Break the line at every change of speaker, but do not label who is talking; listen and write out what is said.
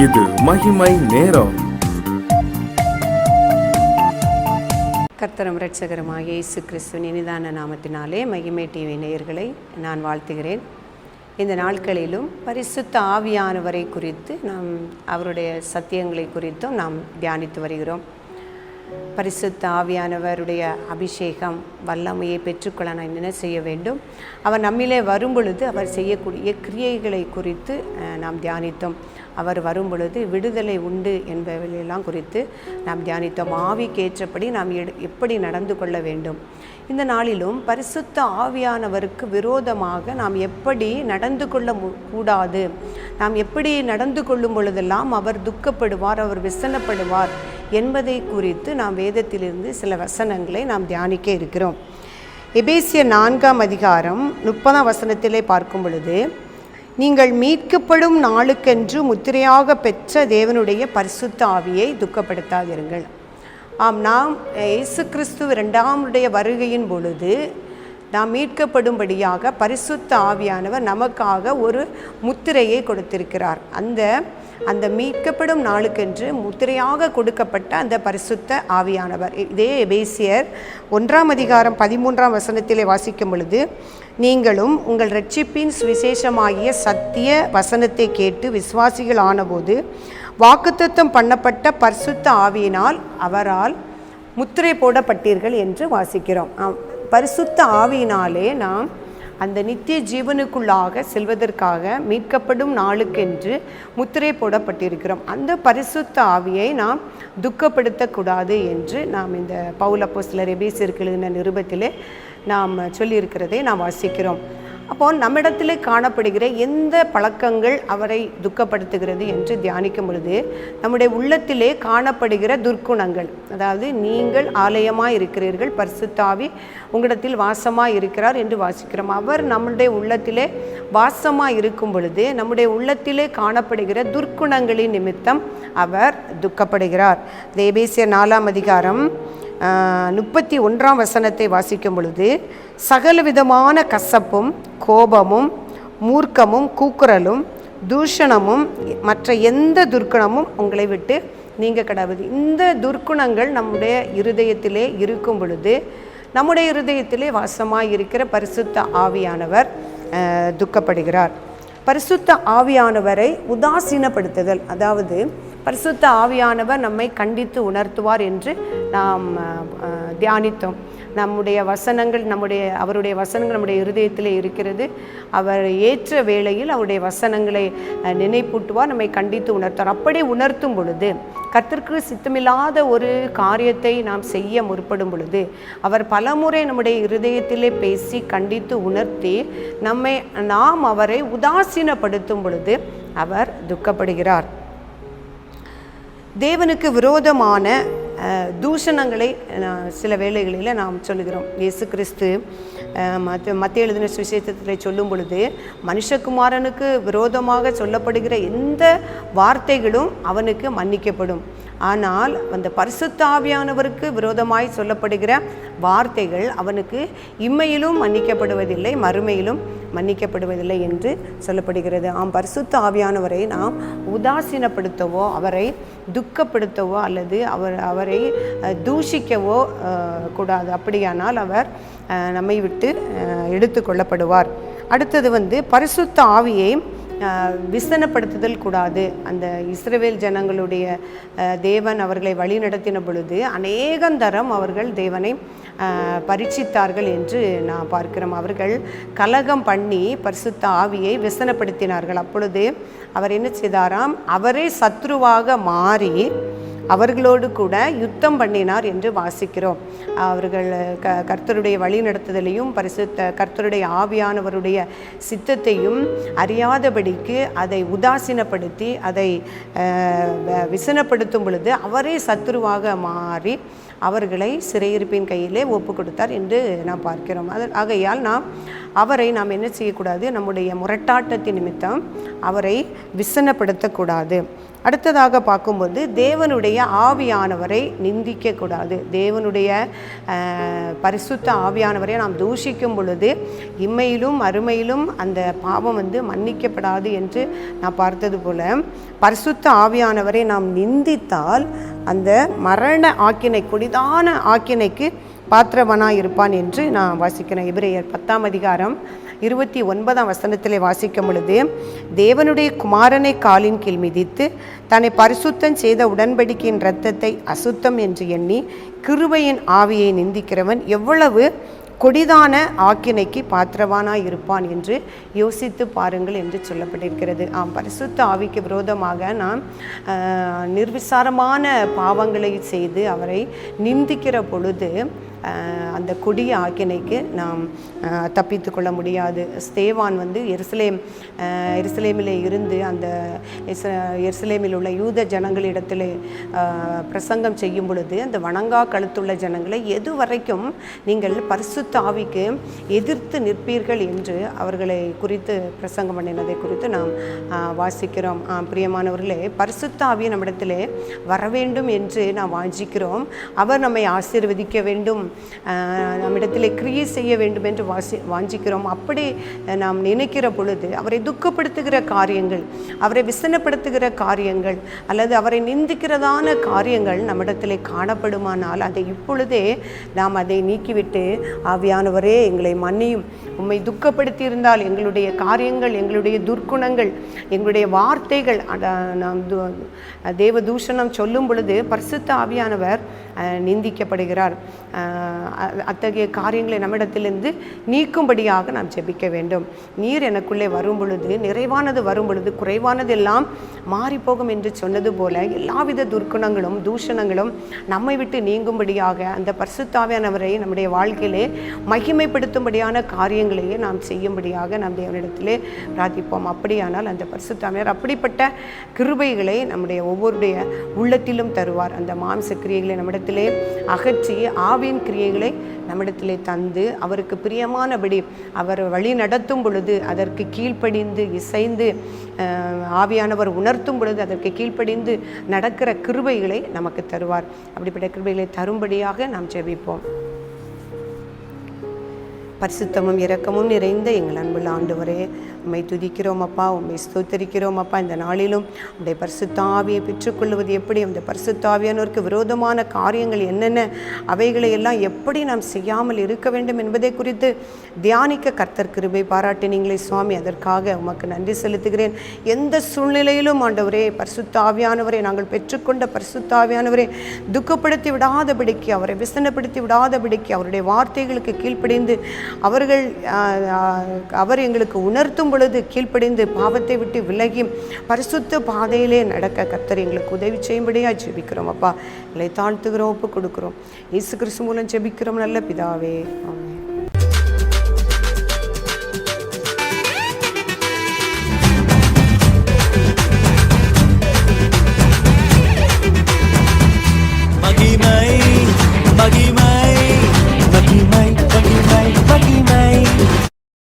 இது மகிமை நேரம்.
கர்த்தரும் இரட்சகருமாகிய இயேசு கிறிஸ்துவின் இனிதான நாமத்தினாலே மகிமை டிவி நேயர்களை நான் வாழ்த்துகிறேன். இந்த நாட்களிலும் பரிசுத்த ஆவியானவரை குறித்து நாம் அவருடைய சத்தியங்களை குறித்தும் நாம் தியானித்து வருகிறோம். பரிசுத்த ஆவியானவருடைய அபிஷேகம் வல்லமையை பெற்றுக்கொள்ள நாம் என்ன செய்ய வேண்டும்? அவர் நம்மிலே வரும்பொழுது அவர் செய்யக்கூடிய கிரியைகளை குறித்து நாம் தியானித்தோம். அவர் வரும்பொழுது விடுதலை உண்டு என்பவையெல்லாம் குறித்து நாம் தியானித்தோம். ஆவிக்கேற்றபடி நாம் எப்படி நடந்து கொள்ள வேண்டும்? இந்த நாளிலும் பரிசுத்த ஆவியானவருக்கு விரோதமாக நாம் எப்படி நடந்து கொள்ள கூடாது, நாம் எப்படி நடந்து கொள்ளும் பொழுதெல்லாம் அவர் துக்கப்படுவார், அவர் விசனப்படுவார் என்பதை குறித்து நாம் வேதத்திலிருந்து சில வசனங்களை நாம் தியானிக்க இருக்கிறோம். எபேசியர் 4ஆம் அதிகாரம் 30ஆம் வசனத்திலே பார்க்கும் பொழுது, நீங்கள் மீட்கப்படும் நாளுக்கென்று முத்திரையாக பெற்ற தேவனுடைய பரிசுத்த ஆவியை துக்கப்படுத்தாதிருங்கள். ஆம், நாம் இயேசு கிறிஸ்து 2ஆம் வருகையின் பொழுது நாம் மீட்கப்படும்படியாக பரிசுத்த ஆவியானவர் நமக்காக ஒரு முத்திரையை கொடுத்திருக்கிறார். அந்த மீட்கப்படும் நாளுக்கென்று முத்திரையாக கொடுக்கப்பட்ட அந்த பரிசுத்த ஆவியானவர். இதே எபேசியர் 1ஆம் அதிகாரம் 13ஆம் வசனத்திலே வாசிக்கும் பொழுது, நீங்களும் உங்கள் இரட்சிப்பின் சுவிசேஷமாகிய சத்திய வசனத்தை கேட்டு விசுவாசிகள் ஆனபோது வாக்குத்தத்தம் பண்ணப்பட்ட பரிசுத்த ஆவியினால் அவரால் முத்திரை போடப்பட்டீர்கள் என்று வாசிக்கிறோம். பரிசுத்த ஆவியினாலே நாம் அந்த நித்திய ஜீவனுக்குள்ளாக செல்வதற்காக மீட்கப்படும் நாளுக்கென்று முத்திரை போடப்பட்டிருக்கிறோம். அந்த பரிசுத்த ஆவியை நாம் துக்கப்படுத்தக்கூடாது என்று நாம் இந்த பவுல் அப்போஸ்தலர் எபேசியருக்கு எழுதின நிருபத்திலே நாம் சொல்லியிருக்கிறதை நாம் வாசிக்கிறோம். அப்போது நம்மிடத்திலே காணப்படுகிற எந்த பழக்கங்கள் அவரை துக்கப்படுத்துகிறது என்று தியானிக்கும் பொழுது, நம்முடைய உள்ளத்திலே காணப்படுகிற துர்க்குணங்கள், அதாவது நீங்கள் ஆலயமாக இருக்கிறீர்கள், பரிசுத்த ஆவி உங்களிடத்தில் வாசமாக இருக்கிறார் என்று வாசிக்கிறோம். அவர் நம்முடைய உள்ளத்திலே வாசமாக இருக்கும் பொழுது நம்முடைய உள்ளத்திலே காணப்படுகிற துர்க்குணங்களின் நிமித்தம் அவர் துக்கப்படுகிறார். எபேசியர் 4ஆம் அதிகாரம் 31ஆம் வசனத்தை வாசிக்கும் பொழுது, சகல விதமான கசப்பும் கோபமும் மூர்க்கமும் கூக்குரலும் தூஷணமும் மற்ற எந்த துர்க்குணமும் உங்களை விட்டு நீங்க கடவுது. இந்த துர்க்குணங்கள் நம்முடைய இருதயத்திலே இருக்கும் பொழுது நம்முடைய இருதயத்திலே வாசமாய் இருக்கிற பரிசுத்த ஆவியானவர் துக்கப்படுகிறார். பரிசுத்த ஆவியானவரை உதாசீனப்படுத்துதல், அதாவது பரிசுத்த ஆவியானவர் நம்மை கண்டித்து உணர்த்துவார் என்று நாம் தியானித்தோம். நம்முடைய வசனங்கள் அவருடைய வசனங்கள் நம்முடைய இருதயத்திலே இருக்கிறது. அவர் ஏற்ற வேளையில் அவருடைய வசனங்களை நினைப்பூட்டுவார், நம்மை கண்டித்து உணர்த்துவார். அப்படி உணர்த்தும் பொழுது, கர்த்தருக்கு சித்தமில்லாத ஒரு காரியத்தை நாம் செய்ய முற்படும் பொழுது அவர் பலமுறை நம்முடைய இருதயத்திலே பேசி கண்டித்து உணர்த்தி நாம் அவரை உதாசீனப்படுத்தும் பொழுது அவர் துக்கப்படுகிறார். தேவனுக்கு விரோதமான தூஷணங்களை சில வேளைகளில் நாம் சொல்லுகிறோம். இயேசு கிறிஸ்து மத்திய எழுதின சுவிசேஷத்தில் சொல்லும் பொழுது, மனுஷகுமாரனுக்கு விரோதமாக சொல்லப்படுகிற எந்த வார்த்தைகளும் அவனுக்கு மன்னிக்கப்படும், ஆனால் அந்த பரிசுத்த ஆவியானவருக்கு விரோதமாய் சொல்லப்படுகிற வார்த்தைகள் அவனுக்கு இம்மையிலும் மன்னிக்கப்படுவதில்லை, மறுமையிலும் மன்னிக்கப்படுவதில்லை என்று சொல்லப்படுகிறது. பரிசுத்த ஆவியானவரை நாம் உதாசீனப்படுத்தவோ அவரை துக்கப்படுத்தவோ அல்லது அவரை தூஷிக்கவோ கூடாது. அப்படியானால் அவர் நம்மை விட்டு எடுத்து கொள்ளப்படுவார். அடுத்தது பரிசுத்த ஆவியை விசனப்படுத்துதல் கூடாது. அந்த இஸ்ரவேல் ஜனங்களுடைய தேவன் அவர்களை வழி நடத்தின பொழுது அநேகந்தரம் அவர்கள் தேவனை பரீட்சித்தார்கள் என்று நான் பார்க்கிறோம். அவர்கள் கலகம் பண்ணி பரிசுத்த ஆவியை விசனப்படுத்தினார்கள். அப்பொழுது அவர் என்ன செய்தாராம்? அவரே சத்ருவாக மாறி அவர்களோடு கூட யுத்தம் பண்ணினார் என்று வாசிக்கிறோம். அவர்கள் கர்த்தருடைய வழி நடத்துதலையும் கர்த்தருடைய ஆவியானவருடைய சித்தத்தையும் அறியாதபடிக்கு அதை உதாசீனப்படுத்தி அதை விசனப்படுத்தும் பொழுது அவரே சத்ருவாக மாறி அவர்களை சிறையிருப்பின் கையிலே ஒப்பு கொடுத்தார் என்று நாம் பார்க்கிறோம். ஆகையால் அவரை நாம் என்ன செய்யக்கூடாது? நம்முடைய முரட்டாட்டத்தின் நிமித்தம் அவரை விசனப்படுத்தக்கூடாது. அடுத்ததாக பார்க்கும்போது தேவனுடைய ஆவியானவரை நிந்திக்கக்கூடாது. தேவனுடைய பரிசுத்த ஆவியானவரை நாம் தூஷிக்கும் பொழுது இம்மையிலும் அருமையிலும் அந்த பாவம் மன்னிக்கப்படாது என்று நான் பார்த்தது போல, பரிசுத்த ஆவியானவரை நாம் நிந்தித்தால் அந்த மரண ஆக்கினை, கொடிதான ஆக்கினைக்கு பாத்திரவனாக இருப்பான் என்று நான் வாசிக்கிறேன். எபிரேயர் 10:29 வாசிக்கும் பொழுது, தேவனுடைய குமாரனை காலின் கீழ் மிதித்து தன்னை பரிசுத்தம் செய்த உடன்படிக்கையின் இரத்தத்தை அசுத்தம் என்று எண்ணி கிருபையின் ஆவியை நிந்திக்கிறவன் எவ்வளவு கொடிதான ஆக்கினைக்கு பாத்திரவானாய் இருப்பான் என்று யோசித்து பாருங்கள் என்று சொல்லப்பட்டிருக்கிறது. பரிசுத்த ஆவிக்கு விரோதமாக நாம் நிர்விசாரமான பாவங்களை செய்து அவரை நிந்திக்கிற பொழுது அந்த கொடிய ஆக்கினைக்கு நாம் தப்பித்து கொள்ள முடியாது. ஸ்தேவான் எருசலேமிலே இருந்து அந்த எருசலேமில் உள்ள யூத ஜனங்களிடத்தில் பிரசங்கம் செய்யும் பொழுது அந்த வணங்கா கழுத்துள்ள ஜனங்களை எது வரைக்கும் நீங்கள் பரிசுத்த ஆவிக்கு எதிர்த்து நிற்பீர்கள் என்று அவர்களை குறித்து பிரசங்கம் பண்ணினதை குறித்து நாம் வாசிக்கிறோம். பிரியமானவர்களே, பரிசுத்த ஆவி நம்மிடத்திலே வர வேண்டும் என்று நாம் வாஞ்சிக்கிறோம். அவர் நம்மை ஆசீர்வதிக்க வேண்டும், நம்மிடத்தில் கிரியை செய்ய வேண்டும் என்று வாஞ்சிக்கிறோம். அப்படி நாம் நினைக்கிற பொழுது அவரை துக்கப்படுத்துகிற காரியங்கள், அவரை விசனப்படுத்துகிற காரியங்கள் அல்லது அவரை நிந்திக்கிறதான காரியங்கள் நம்மிடத்தில் காணப்படுமானால் அதை இப்பொழுதே நாம் அதை நீக்கிவிட்டு, ஆவியானவரே எங்களை மன்னியும், உம்மை துக்கப்படுத்தி இருந்தால் எங்களுடைய காரியங்கள், எங்களுடைய துர்க்குணங்கள், எங்களுடைய வார்த்தைகள் நாம் தேவ தூஷணம் சொல்லும் பொழுது பரிசுத்த ஆவியானவர் நிந்திக்கப்படுகிறார். அத்தகைய காரியங்களை நம்மிடத்திலிருந்து நீக்கும்படியாக நாம் ஜெபிக்க வேண்டும். நீர் எனக்குள்ளே வரும் பொழுது, நிறைவானது வரும் பொழுது குறைவானது எல்லாம் மாறிப்போகும் என்று சொன்னது போல எல்லாவித துர்க்குணங்களும் தூஷணங்களும் நம்மை விட்டு நீங்கும்படியாக அந்த பரிசுத்த ஆவியானவரை நம்முடைய வாழ்க்கையிலே மகிமைப்படுத்தும்படியான காரியங்களையே நாம் செய்யும்படியாக நாம் தேவனிடத்திலே பிரார்த்திப்போம். அப்படியானால் அந்த பரிசுத்த ஆவியானவர் அப்படிப்பட்ட கிருபைகளை நம்முடைய ஒவ்வொருடைய உள்ளத்திலும் தருவார். அந்த மாம்ச கிரியைகளை நம்மிடத்திலே அகற்றி ஆவியின் கிரியைகளை நம்மிடத்திலே தந்து அவருக்கு பிரியமானபடி அவர் வழி நடத்தும் பொழுது அதற்கு கீழ்ப்படிந்து இசைந்து, ஆவியானவர் உணர்த்தும் பொழுது அதற்கு கீழ்ப்படிந்து நடக்கிற கிருபைகளை நமக்கு தருவார். அப்படிப்பட்ட கிருபைகளை தரும்படியாக நாம் ஜெபிப்போம். பரிசுத்தமும் இரக்கமும் நிறைந்த எங்கள் அன்புள்ள ஆண்டவரே, உம்மை துதிக்கிறோம் அப்பா, உம்மை ஸ்தோத்தரிக்கிறோம் அப்பா. இந்த நாளிலும் உடைய பரிசுத்த ஆவியை பெற்றுக்கொள்வது எப்படி, அந்த பரிசுத்த ஆவியானவருக்கு விரோதமான காரியங்கள் என்னென்ன, அவைகளை எல்லாம் எப்படி நாம் செய்யாமல் இருக்க வேண்டும் என்பதை குறித்து தியானிக்க கர்த்தர் கிருபை பாராட்டினீங்களே சுவாமி, அதற்காக உமக்கு நன்றி செலுத்துகிறேன். எந்த சூழ்நிலையிலும் ஆண்டவரே, பரிசுத்த ஆவியானவரை நாங்கள் பெற்றுக்கொண்ட பரிசுத்த ஆவியானவரை துக்கப்படுத்தி விடாதபடிக்கு, அவரை விசனப்படுத்தி விடாதபடிக்கு, அவருடைய வார்த்தைகளுக்கு கீழ்ப்படிந்து அவர் எங்களுக்கு உணர்த்தும் பொழுது கீழ்ப்படிந்து பாவத்தை விட்டு விலகி பரிசுத்த பாதையிலே நடக்க கர்த்தர் எங்களுக்கு உதவி செய்யும்படியா ஜெபிக்கிறோம் அப்பா. எங்களை தாழ்த்துகிறோம், ஒப்பு கொடுக்கிறோம். இயேசு கிறிஸ்து மூலம் ஜெபிக்கிறோம் நல்ல பிதாவே, ஆமென்.
மகிமை